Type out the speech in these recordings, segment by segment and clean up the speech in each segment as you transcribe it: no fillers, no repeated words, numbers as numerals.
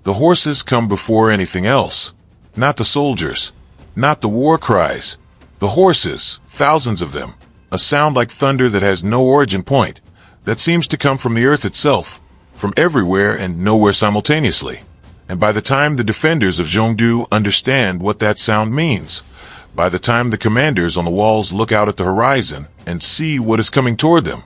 The horses come before anything else. Not the soldiers. Not the war cries. The horses, thousands of them. A sound like thunder that has no origin point, that seems to come from the earth itself, from everywhere and nowhere simultaneously. And by the time the defenders of Zhongdu understand what that sound means, by the time the commanders on the walls look out at the horizon and see what is coming toward them,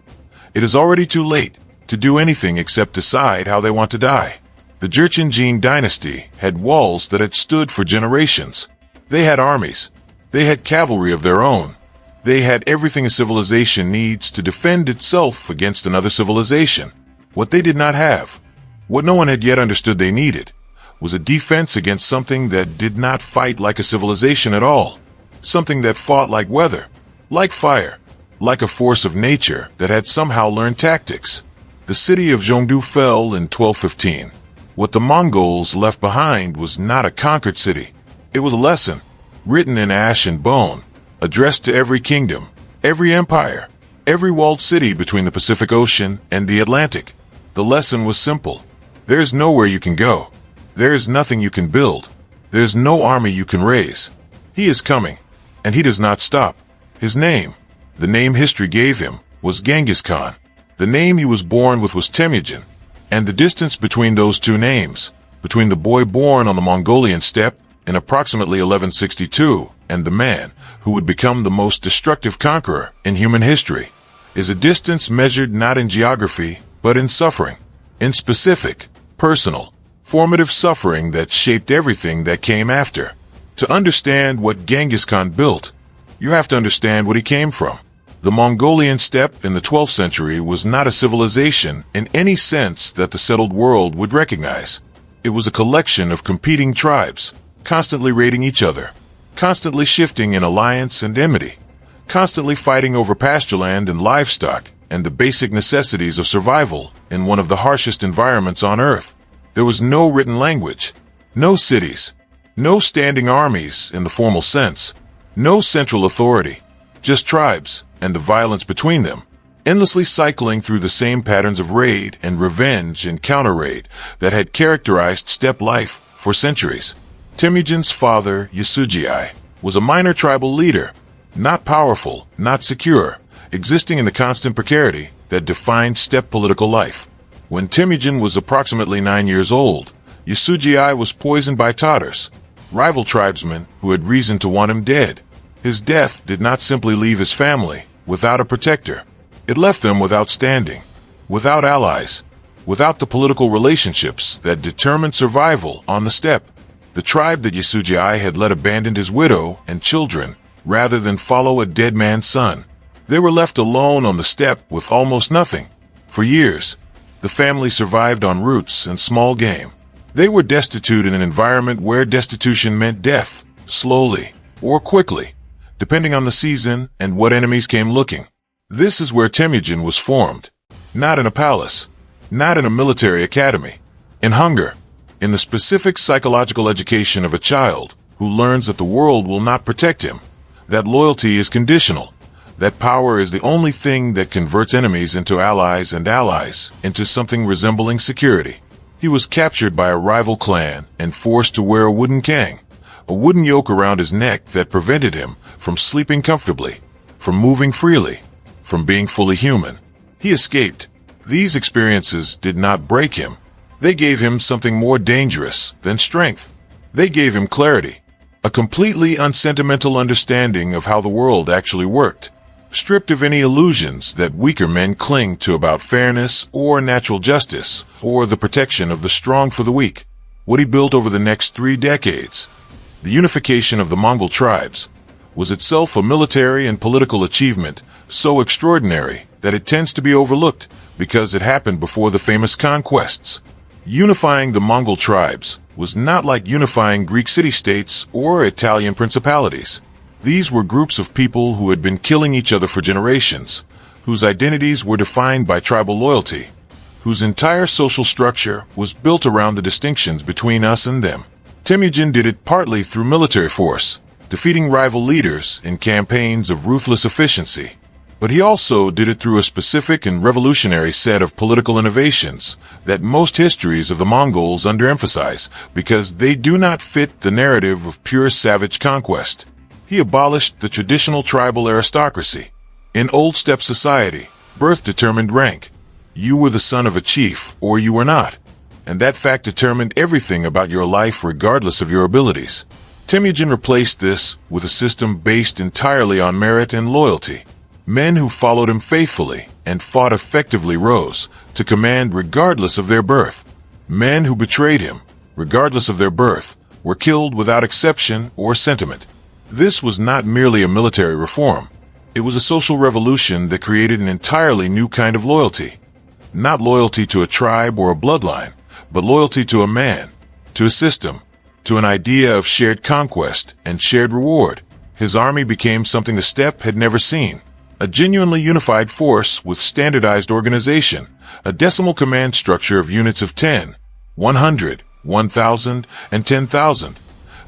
it is already too late to do anything except decide how they want to die. The Jurchen Jin dynasty had walls that had stood for generations. They had armies. They had cavalry of their own. They had everything a civilization needs to defend itself against another civilization. What they did not have, what no one had yet understood they needed, was a defense against something that did not fight like a civilization at all. Something that fought like weather, like fire, like a force of nature that had somehow learned tactics. The city of Zhongdu fell in 1215. What the Mongols left behind was not a conquered city. It was a lesson, written in ash and bone, addressed to every kingdom, every empire, every walled city between the Pacific Ocean and the Atlantic. The lesson was simple. There is nowhere you can go. There is nothing you can build. There is no army you can raise. He is coming, and he does not stop. His name, the name history gave him, was Genghis Khan. The name he was born with was Temujin. And the distance between those two names, between the boy born on the Mongolian steppe in approximately 1162 and the man who would become the most destructive conqueror in human history, is a distance measured not in geography, but in suffering, in specific, personal, formative suffering that shaped everything that came after. To understand what Genghis Khan built, you have to understand what he came from. The Mongolian steppe in the 12th century was not a civilization in any sense that the settled world would recognize. It was a collection of competing tribes, constantly raiding each other, constantly shifting in alliance and enmity, constantly fighting over pastureland and livestock and the basic necessities of survival in one of the harshest environments on Earth. There was no written language, no cities, no standing armies in the formal sense, no central authority, just tribes and the violence between them, endlessly cycling through the same patterns of raid and revenge and counter-raid that had characterized steppe life for centuries. Temujin's father, Yasujii, was a minor tribal leader, not powerful, not secure, existing in the constant precarity that defined steppe political life. When Temujin was approximately 9 years old, Yasujii was poisoned by Tatars, rival tribesmen who had reason to want him dead. His death did not simply leave his family without a protector. It left them without standing, without allies, without the political relationships that determined survival on the steppe. The tribe that Yasujii had led abandoned his widow and children rather than follow a dead man's son. They were left alone on the steppe with almost nothing. For years, the family survived on roots and small game. They were destitute in an environment where destitution meant death, slowly or quickly, depending on the season and what enemies came looking. This is where Temujin was formed, not in a palace, not in a military academy, in hunger, in the specific psychological education of a child who learns that the world will not protect him, that loyalty is conditional, that power is the only thing that converts enemies into allies and allies into something resembling security. He was captured by a rival clan and forced to wear a wooden kang, a wooden yoke around his neck that prevented him from sleeping comfortably, from moving freely, from being fully human. He escaped. These experiences did not break him. They gave him something more dangerous than strength. They gave him clarity, a completely unsentimental understanding of how the world actually worked, stripped of any illusions that weaker men cling to about fairness or natural justice or the protection of the strong for the weak. What he built over the next 3 decades, the unification of the Mongol tribes, was itself a military and political achievement so extraordinary that it tends to be overlooked because it happened before the famous conquests. Unifying the Mongol tribes was not like unifying Greek city-states or Italian principalities. These were groups of people who had been killing each other for generations, whose identities were defined by tribal loyalty, whose entire social structure was built around the distinctions between us and them. Temujin did it partly through military force, defeating rival leaders in campaigns of ruthless efficiency. But he also did it through a specific and revolutionary set of political innovations that most histories of the Mongols underemphasize because they do not fit the narrative of pure savage conquest. He abolished the traditional tribal aristocracy. In old steppe society, birth determined rank. You were the son of a chief, or you were not. And that fact determined everything about your life regardless of your abilities. Temujin replaced this with a system based entirely on merit and loyalty. Men who followed him faithfully and fought effectively rose to command regardless of their birth. Men who betrayed him, regardless of their birth, were killed without exception or sentiment. This was not merely a military reform. It was a social revolution that created an entirely new kind of loyalty. Not loyalty to a tribe or a bloodline, but loyalty to a man, to a system, to an idea of shared conquest and shared reward. His army became something the steppe had never seen. A genuinely unified force with standardized organization, a decimal command structure of units of 10, 100, 1,000, and 10,000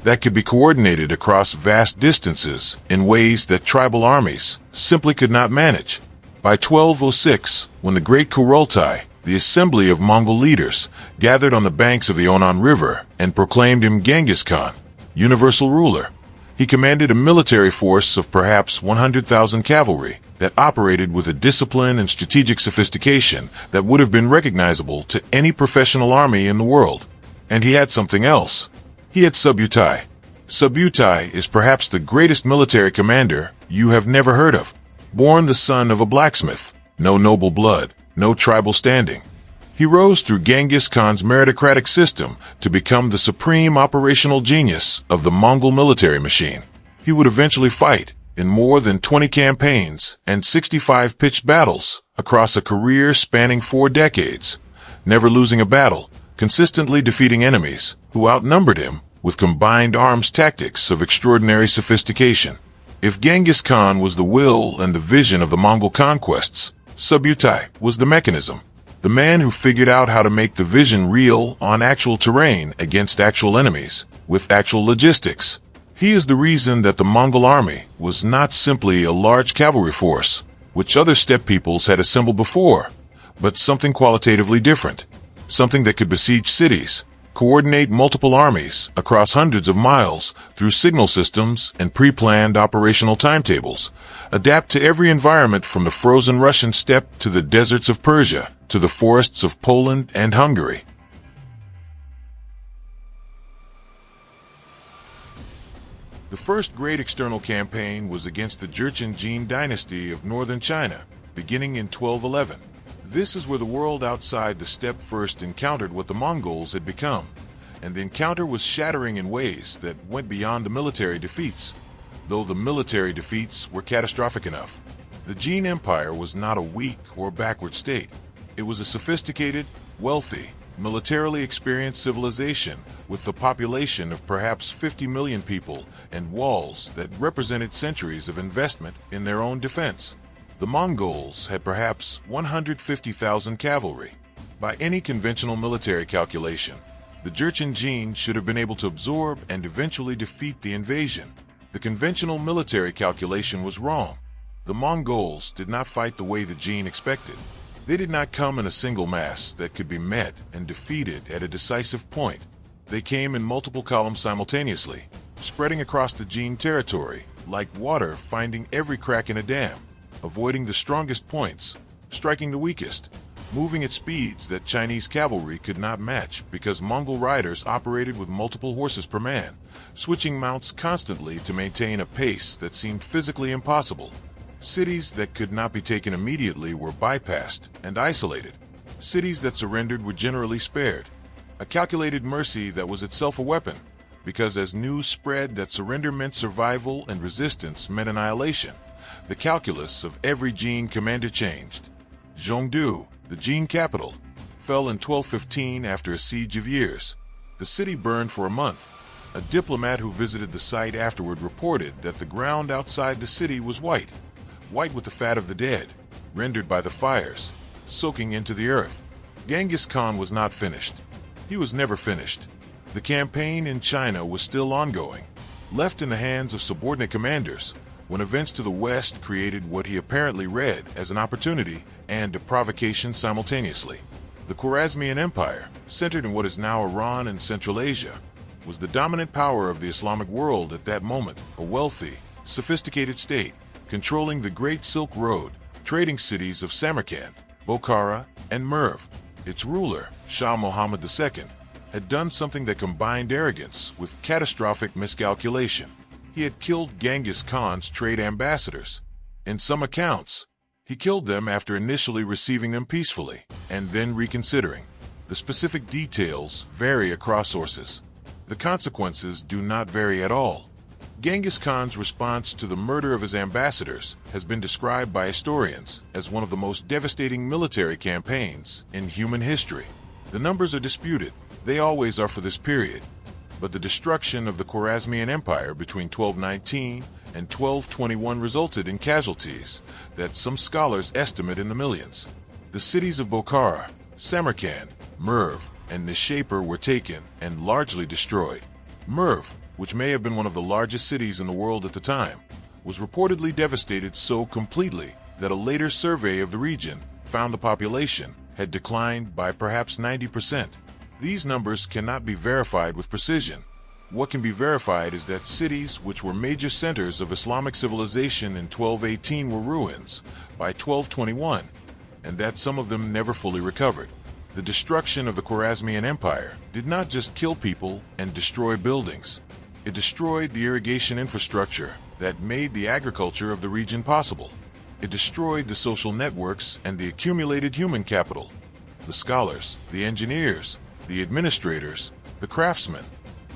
that could be coordinated across vast distances in ways that tribal armies simply could not manage. By 1206, when the Great Kurultai, the assembly of Mongol leaders, gathered on the banks of the Onan River and proclaimed him Genghis Khan, universal ruler, he commanded a military force of perhaps 100,000 cavalry that operated with a discipline and strategic sophistication that would have been recognizable to any professional army in the world. And he had something else. He had Subutai. Subutai is perhaps the greatest military commander you have never heard of. Born the son of a blacksmith, no noble blood, no tribal standing. He rose through Genghis Khan's meritocratic system to become the supreme operational genius of the Mongol military machine. He would eventually fight in more than 20 campaigns and 65 pitched battles across a career spanning 4 decades, never losing a battle, consistently defeating enemies who outnumbered him with combined arms tactics of extraordinary sophistication. If Genghis Khan was the will and the vision of the Mongol conquests, Subutai was the mechanism. The man who figured out how to make the vision real on actual terrain against actual enemies, with actual logistics. He is the reason that the Mongol army was not simply a large cavalry force, which other steppe peoples had assembled before, but something qualitatively different. Something that could besiege cities, coordinate multiple armies across hundreds of miles through signal systems and pre-planned operational timetables, adapt to every environment from the frozen Russian steppe to the deserts of Persia, to the forests of Poland and Hungary. The first great external campaign was against the Jurchen Jin dynasty of northern China, beginning in 1211. This is where the world outside the steppe first encountered what the Mongols had become, and the encounter was shattering in ways that went beyond the military defeats. Though the military defeats were catastrophic enough, the Jin Empire was not a weak or backward state. It was a sophisticated, wealthy, militarily experienced civilization with a population of perhaps 50 million people and walls that represented centuries of investment in their own defense. The Mongols had perhaps 150,000 cavalry. By any conventional military calculation, the Jurchen Jin should have been able to absorb and eventually defeat the invasion. The conventional military calculation was wrong. The Mongols did not fight the way the Jin expected. They did not come in a single mass that could be met and defeated at a decisive point. They came in multiple columns simultaneously, spreading across the Jin territory, like water finding every crack in a dam, avoiding the strongest points, striking the weakest, moving at speeds that Chinese cavalry could not match because Mongol riders operated with multiple horses per man, switching mounts constantly to maintain a pace that seemed physically impossible. Cities that could not be taken immediately were bypassed and isolated. Cities that surrendered were generally spared. A calculated mercy that was itself a weapon, because as news spread that surrender meant survival and resistance meant annihilation, the calculus of every Jin commander changed. Zhongdu, the Jin capital, fell in 1215 after a siege of years. The city burned for a month. A diplomat who visited the site afterward reported that the ground outside the city was white with the fat of the dead, rendered by the fires, soaking into the earth. Genghis Khan was not finished. He was never finished. The campaign in China was still ongoing. Left in the hands of subordinate commanders, when events to the west created what he apparently read as an opportunity and a provocation simultaneously. The Khwarazmian Empire, centered in what is now Iran and Central Asia, was the dominant power of the Islamic world at that moment, a wealthy, sophisticated state, controlling the Great Silk Road, trading cities of Samarkand, Bokhara, and Merv. Its ruler, Shah Muhammad II, had done something that combined arrogance with catastrophic miscalculation. He had killed Genghis Khan's trade ambassadors. In some accounts, he killed them after initially receiving them peacefully, and then reconsidering. The specific details vary across sources. The consequences do not vary at all. Genghis Khan's response to the murder of his ambassadors has been described by historians as one of the most devastating military campaigns in human history. The numbers are disputed. They always are for this period. But the destruction of the Khwarazmian Empire between 1219 and 1221 resulted in casualties that some scholars estimate in the millions. The cities of Bokhara, Samarkand, Merv, and Nishapur were taken and largely destroyed. Merv, which may have been one of the largest cities in the world at the time, was reportedly devastated so completely that a later survey of the region found the population had declined by perhaps 90%. These numbers cannot be verified with precision. What can be verified is that cities which were major centers of Islamic civilization in 1218 were ruins by 1221, and that some of them never fully recovered. The destruction of the Khwarazmian Empire did not just kill people and destroy buildings. It destroyed the irrigation infrastructure that made the agriculture of the region possible. It destroyed the social networks and the accumulated human capital. The scholars, the engineers, the administrators, the craftsmen,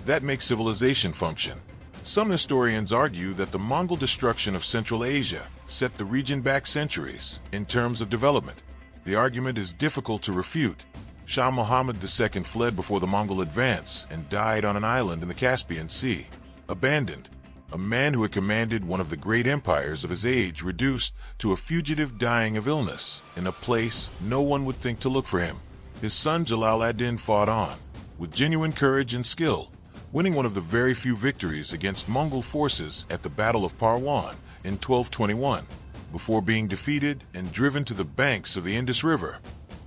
that makes civilization function. Some historians argue that the Mongol destruction of Central Asia set the region back centuries in terms of development. The argument is difficult to refute. Shah Muhammad II fled before the Mongol advance and died on an island in the Caspian Sea, abandoned. A man who had commanded one of the great empires of his age reduced to a fugitive dying of illness in a place no one would think to look for him. His son Jalal ad-Din fought on, with genuine courage and skill, winning one of the very few victories against Mongol forces at the Battle of Parwan in 1221, before being defeated and driven to the banks of the Indus River,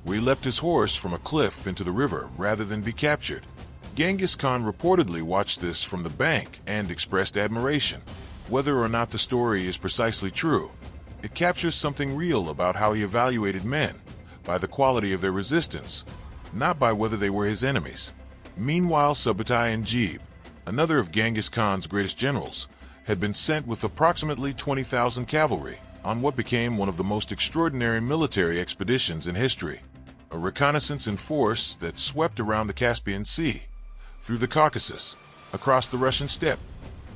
where he leapt his horse from a cliff into the river rather than be captured. Genghis Khan reportedly watched this from the bank and expressed admiration. Whether or not the story is precisely true, it captures something real about how he evaluated men, by the quality of their resistance, not by whether they were his enemies. Meanwhile, Subutai and Jib, another of Genghis Khan's greatest generals, had been sent with approximately 20,000 cavalry on what became one of the most extraordinary military expeditions in history, a reconnaissance in force that swept around the Caspian Sea, through the Caucasus, across the Russian steppe,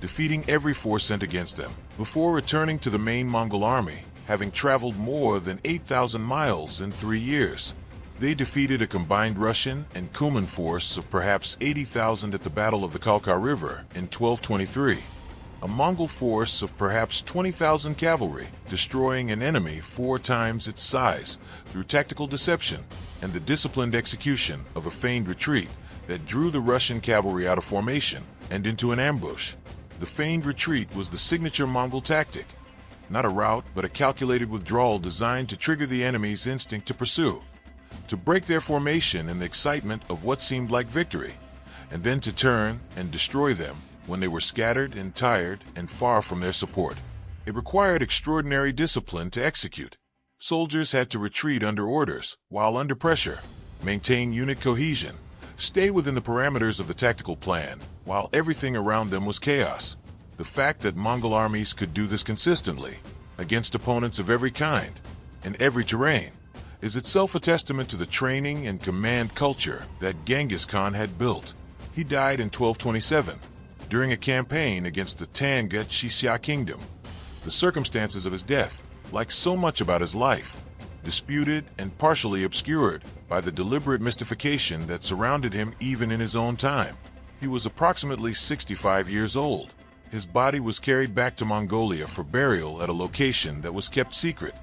defeating every force sent against them, before returning to the main Mongol army, having traveled more than 8,000 miles in 3 years. They defeated a combined Russian and Cuman force of perhaps 80,000 at the Battle of the Khalkha River in 1223, a Mongol force of perhaps 20,000 cavalry, destroying an enemy 4 times its size through tactical deception and the disciplined execution of a feigned retreat that drew the Russian cavalry out of formation and into an ambush. The feigned retreat was the signature Mongol tactic, not a rout but a calculated withdrawal designed to trigger the enemy's instinct to pursue, to break their formation in the excitement of what seemed like victory, and then to turn and destroy them when they were scattered and tired and far from their support. It required extraordinary discipline to execute. Soldiers had to retreat under orders, while under pressure, maintain unit cohesion, stay within the parameters of the tactical plan, while everything around them was chaos. The fact that Mongol armies could do this consistently, against opponents of every kind, and every terrain, is itself a testament to the training and command culture that Genghis Khan had built. He died in 1227, during a campaign against the Tanga Xia kingdom. The circumstances of his death, like so much about his life, disputed and partially obscured by the deliberate mystification that surrounded him even in his own time. He was approximately 65 years old. His body was carried back to Mongolia for burial at a location that was kept secret.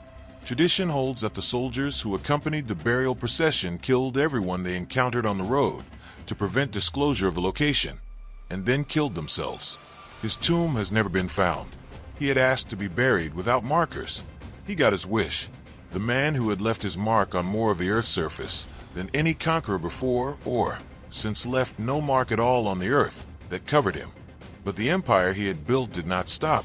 Tradition holds that the soldiers who accompanied the burial procession killed everyone they encountered on the road to prevent disclosure of the location, and then killed themselves. His tomb has never been found. He had asked to be buried without markers. He got his wish. The man who had left his mark on more of the earth's surface than any conqueror before or since left no mark at all on the earth that covered him. But the empire he had built did not stop.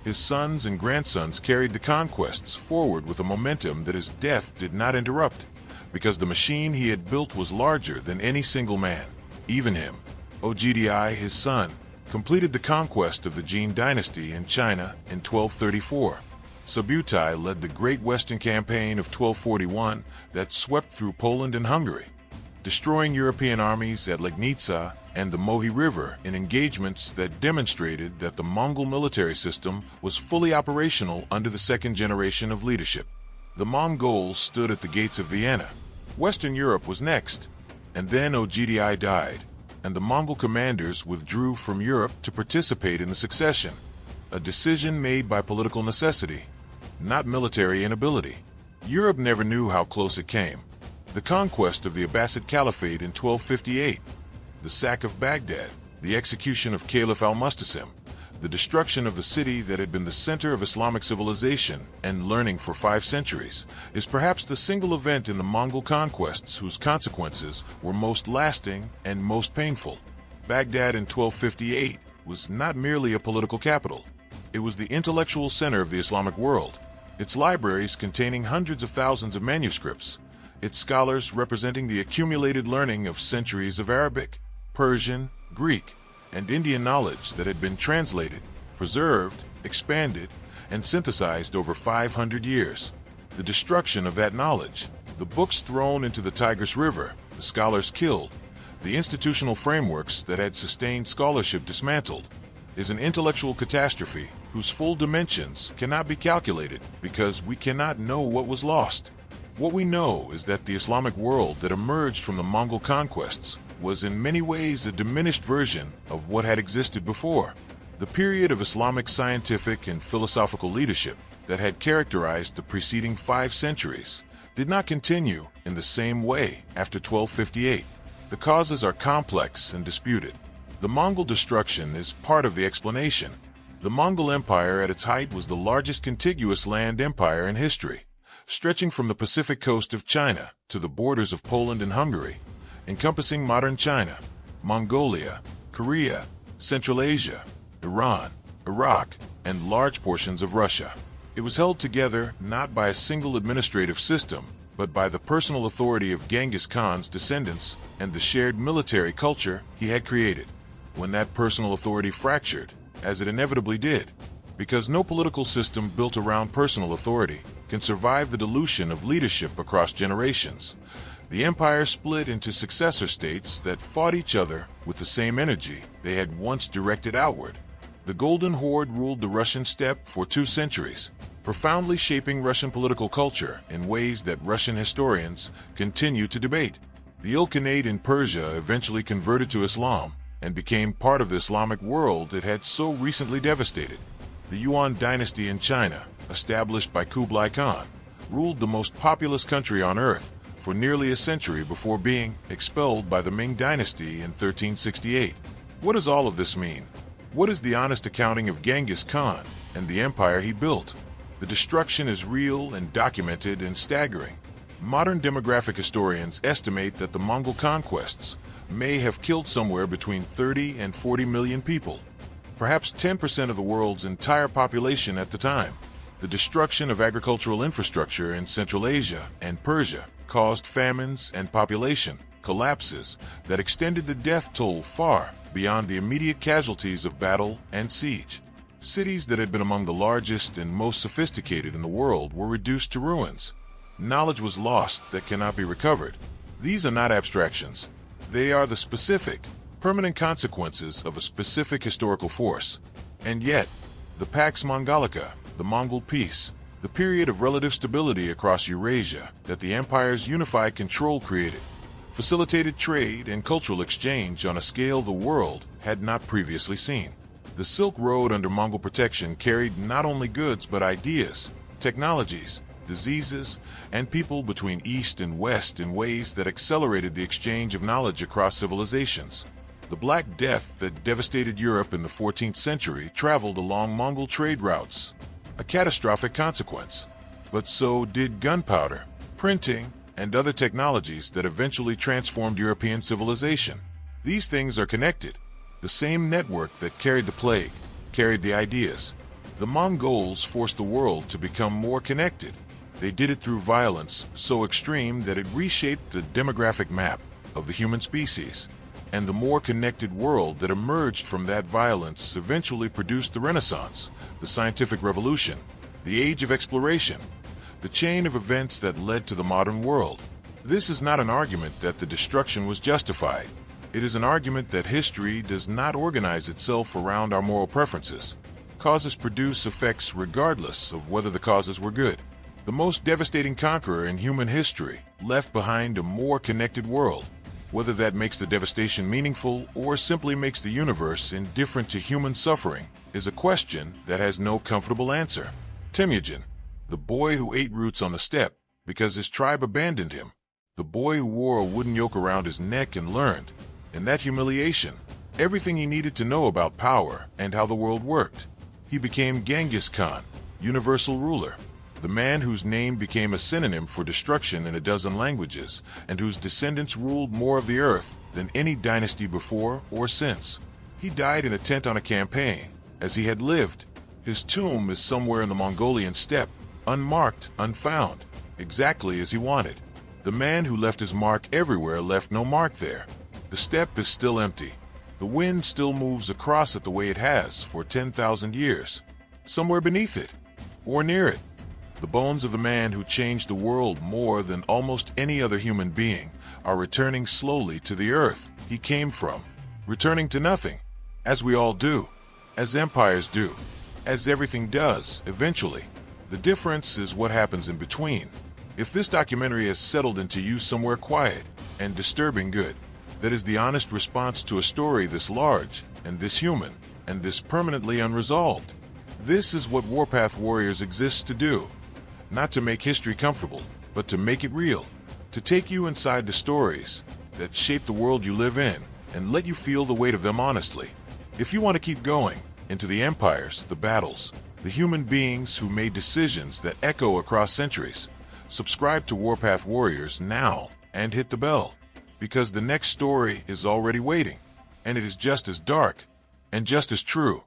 His sons and grandsons carried the conquests forward with a momentum that his death did not interrupt, because the machine he had built was larger than any single man, even him. Ogedei, his son, completed the conquest of the Jin dynasty in China in 1234. Subutai led the Great Western Campaign of 1241 that swept through Poland and Hungary, destroying European armies at Legnica and the Mohi River in engagements that demonstrated that the Mongol military system was fully operational under the second generation of leadership. The Mongols stood at the gates of Vienna. Western Europe was next, and then Ogedei died, and the Mongol commanders withdrew from Europe to participate in the succession, a decision made by political necessity, not military inability. Europe never knew how close it came. The conquest of the Abbasid Caliphate in 1258, the sack of Baghdad, the execution of Caliph al-Mustasim, the destruction of the city that had been the center of Islamic civilization and learning for 5 centuries, is perhaps the single event in the Mongol conquests whose consequences were most lasting and most painful. Baghdad in 1258 was not merely a political capital. It was the intellectual center of the Islamic world, its libraries containing hundreds of thousands of manuscripts, its scholars representing the accumulated learning of centuries of Arabic, Persian, Greek, and Indian knowledge that had been translated, preserved, expanded, and synthesized over 500 years. The destruction of that knowledge, the books thrown into the Tigris River, the scholars killed, the institutional frameworks that had sustained scholarship dismantled, is an intellectual catastrophe whose full dimensions cannot be calculated because we cannot know what was lost. What we know is that the Islamic world that emerged from the Mongol conquests was in many ways a diminished version of what had existed before. The period of Islamic scientific and philosophical leadership that had characterized the preceding 5 centuries did not continue in the same way after 1258. The causes are complex and disputed. The Mongol destruction is part of the explanation. The Mongol Empire at its height was the largest contiguous land empire in history, stretching from the Pacific coast of China to the borders of Poland and Hungary, encompassing modern China, Mongolia, Korea, Central Asia, Iran, Iraq, and large portions of Russia. It was held together not by a single administrative system, but by the personal authority of Genghis Khan's descendants and the shared military culture he had created. When that personal authority fractured, as it inevitably did, because no political system built around personal authority can survive the dilution of leadership across generations, the empire split into successor states that fought each other with the same energy they had once directed outward. The Golden Horde ruled the Russian steppe for 2 centuries, profoundly shaping Russian political culture in ways that Russian historians continue to debate. The Ilkhanate in Persia eventually converted to Islam and became part of the Islamic world it had so recently devastated. The Yuan dynasty in China, established by Kublai Khan, ruled the most populous country on earth for nearly a century before being expelled by the Ming dynasty in 1368. What does all of this mean? What is the honest accounting of Genghis Khan and the empire he built? The destruction is real and documented and staggering. Modern demographic historians estimate that the Mongol conquests may have killed somewhere between 30 and 40 million people, perhaps 10% of the world's entire population at the time. The destruction of agricultural infrastructure in Central Asia and Persia caused famines and population collapses that extended the death toll far beyond the immediate casualties of battle and siege. Cities that had been among the largest and most sophisticated in the world were reduced to ruins. Knowledge was lost that cannot be recovered. These are not abstractions. They are the specific, permanent consequences of a specific historical force. And yet, the Pax Mongolica, the Mongol peace, the period of relative stability across Eurasia that the empire's unified control created, facilitated trade and cultural exchange on a scale the world had not previously seen. The Silk Road under Mongol protection carried not only goods but ideas, technologies, diseases, and people between East and West in ways that accelerated the exchange of knowledge across civilizations. The Black Death that devastated Europe in the 14th century traveled along Mongol trade routes, a catastrophic consequence. But so did gunpowder, printing, and other technologies that eventually transformed European civilization. These things are connected. The same network that carried the plague carried the ideas. The Mongols forced the world to become more connected. They did it through violence so extreme that it reshaped the demographic map of the human species. And the more connected world that emerged from that violence eventually produced the Renaissance, the scientific revolution, the age of exploration, the chain of events that led to the modern world. This is not an argument that the destruction was justified. It is an argument that history does not organize itself around our moral preferences. Causes produce effects regardless of whether the causes were good. The most devastating conqueror in human history left behind a more connected world. Whether that makes the devastation meaningful or simply makes the universe indifferent to human suffering is a question that has no comfortable answer. Temujin, the boy who ate roots on the steppe because his tribe abandoned him. The boy who wore a wooden yoke around his neck and learned, in that humiliation, everything he needed to know about power and how the world worked. He became Genghis Khan, universal ruler, the man whose name became a synonym for destruction in a dozen languages and whose descendants ruled more of the earth than any dynasty before or since. He died in a tent on a campaign, as he had lived. His tomb is somewhere in the Mongolian steppe, unmarked, unfound, exactly as he wanted. The man who left his mark everywhere left no mark there. The steppe is still empty. The wind still moves across it the way it has for 10,000 years. Somewhere beneath it, or near it, the bones of the man who changed the world more than almost any other human being are returning slowly to the earth he came from, returning to nothing, as we all do, as empires do, as everything does, eventually. The difference is what happens in between. If this documentary has settled into you somewhere quiet and disturbing good, that is the honest response to a story this large and this human and this permanently unresolved. This is what Warpath Warriors exists to do. Not to make history comfortable, but to make it real. To take you inside the stories that shape the world you live in and let you feel the weight of them honestly. If you want to keep going into the empires, the battles, the human beings who made decisions that echo across centuries, subscribe to Warpath Warriors now and hit the bell. Because the next story is already waiting, and it is just as dark and just as true.